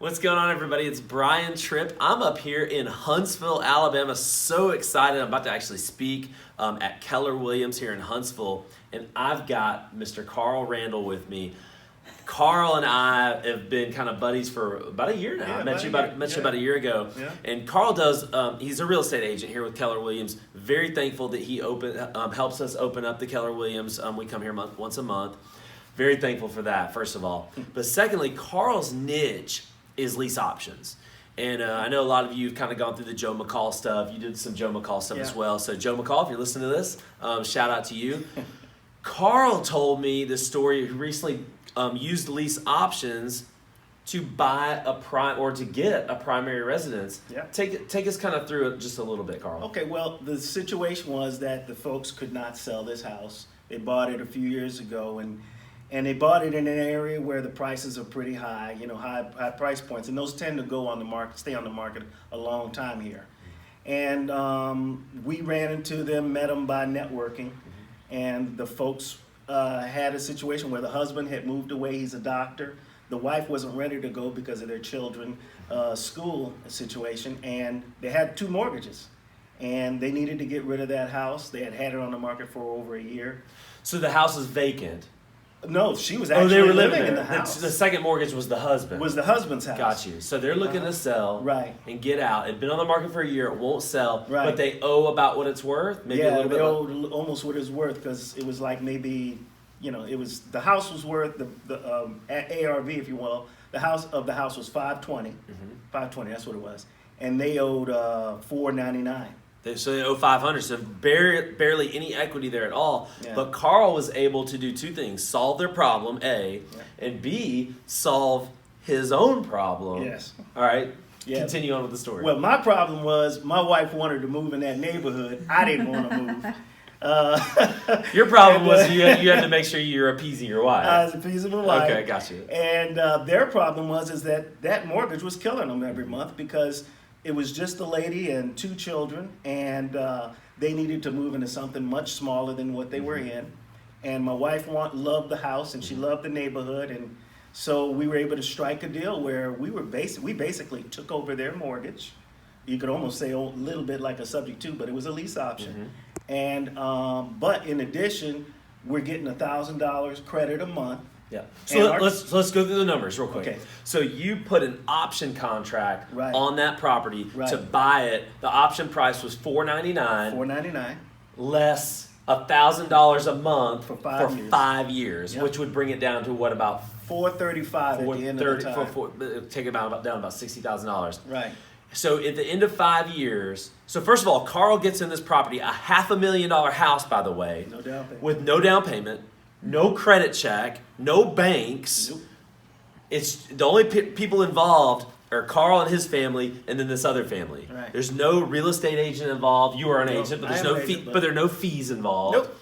What's going on, everybody? It's Brian Tripp. I'm up here in Huntsville, Alabama. So excited. I'm about to actually speak at Keller Williams here in Huntsville. And I've got Mr. Carl Randal with me. Carl and I have been kind of buddies for about a year now. Yeah, I met you about a year ago. Yeah. And Carl does, he's a real estate agent here with Keller Williams. Very thankful that he helps us open up the Keller Williams. We come here once a month. Very thankful for that, first of all. But secondly, Carl's niche is lease options. And I know a lot of you have kind of gone through the Joe McCall stuff. You did some Joe McCall stuff as well. So Joe McCall, if you're listening to this, shout out to you. Carl told me this story. He recently used lease options to buy to get a primary residence. Yeah. Take us kind of through it just a little bit, Carl. Okay, well, the situation was that the folks could not sell this house. They bought it a few years ago, and they bought it in an area where the prices are pretty high, high price points, and those tend to stay on the market a long time here. And we ran into them, met them by networking, and the folks had a situation where the husband had moved away. He's a doctor. The wife wasn't ready to go because of their children' school situation, and they had 2 mortgages, and they needed to get rid of that house. They had it on the market for over a year. So the house is vacant. No, she was actually they were living there. in the house. The second mortgage was the husband. Was the husband's house. Got you. So they're looking to sell and get out. It'd been on the market for a year. It won't sell. Right. But they owe about what it's worth. Maybe a little bit. They owed almost what it's worth, because it was like maybe, it was, the house was worth, the ARV, if you will, the house was $520. $520, that's what it was. And they owed $499. So they owe $500, so barely any equity there at all. Yeah. But Carl was able to do 2 things: solve their problem, A, and B, solve his own problem. Yes. All right. Yeah. Continue on with the story. Well, my problem was my wife wanted to move in that neighborhood. I didn't want to move. Your problem was you had to make sure you're appeasing your wife. I was appeasing my wife. Okay, got you. And their problem was that mortgage was killing them every month, because it was just the lady and 2 children, and they needed to move into something much smaller than what they were in. And my wife loved the house, and she loved the neighborhood, and so we were able to strike a deal where we basically took over their mortgage. You could almost say a little bit like a subject to, but it was a lease option. And but in addition, we're getting $1,000 credit a month. Yeah. So let's go through the numbers real quick. Okay. So you put an option contract on that property to Right. buy it. The option price was $499 $499. less $1,000 a month For 5 years. Yep. which would bring it down to what, about $435 at the end of the time. take it down about $60,000. Right. So at the end of 5 years, so first of all, Carl gets in this property, a $500,000 house, by the way, No down payment. with no down payment, no credit check, no banks. Nope. It's the only people involved are Carl and his family, and then this other family. Right. There's no real estate agent involved. You are an No, agent, but I there's am no an agent, but there are no fees involved. Nope.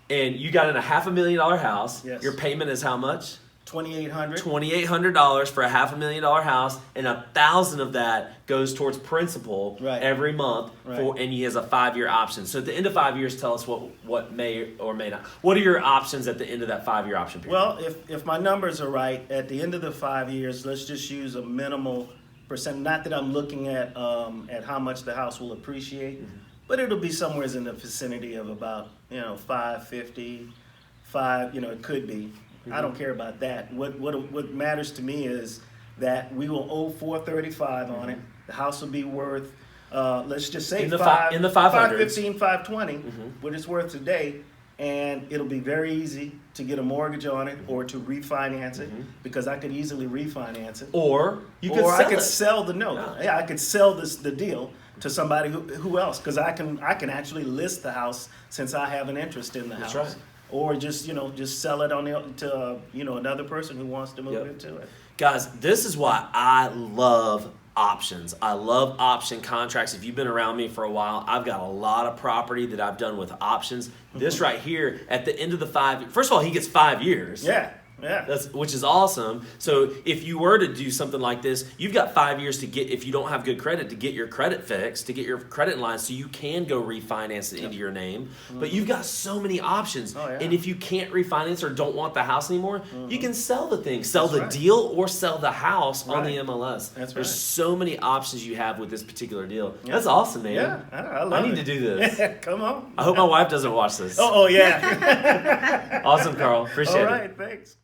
And you got in a $500,000 house. Yes. Your payment is how much? $2,800. $2,800 for a $500,000 house, and $1,000 of that goes towards principal every month. And he has a 5-year option. So at the end of 5 years, tell us what may or may not. What are your options at the end of that 5-year option period? Well, if my numbers are right, at the end of the 5 years, let's just use a minimal percent. Not that I'm looking at how much the house will appreciate, but it'll be somewhere in the vicinity of about $550, it could be. I don't care about that. What matters to me is that we will owe $435 on it. The house will be worth, let's just say in the 500s. $515, $520, what it's worth today, and it'll be very easy to get a mortgage on it or to refinance it, because I could easily refinance it. Or I could sell the note. Yeah, I could sell the deal to somebody who else, because I can actually list the house since I have an interest in the house. Right. Or just sell it to another person who wants to move into it. Guys, this is why I love options. I love option contracts. If you've been around me for a while, I've got a lot of property that I've done with options. This right here, at the end of the 5, first of all, he gets 5 years. Yeah. Yeah. Which is awesome. So if you were to do something like this, you've got 5 years to get, if you don't have good credit, to get your credit fixed, to get your credit in line so you can go refinance it into your name. But you've got so many options. Oh, yeah. And if you can't refinance or don't want the house anymore, you can sell the thing, sell That's the right. deal or sell the house on the Right. MLS. That's There's right. so many options you have with this particular deal. Yeah. That's awesome, man. Yeah, I love I it. need to do this. Come on. I hope my wife doesn't watch this. Oh, yeah. Awesome, Carl. Appreciate All it. right, thanks.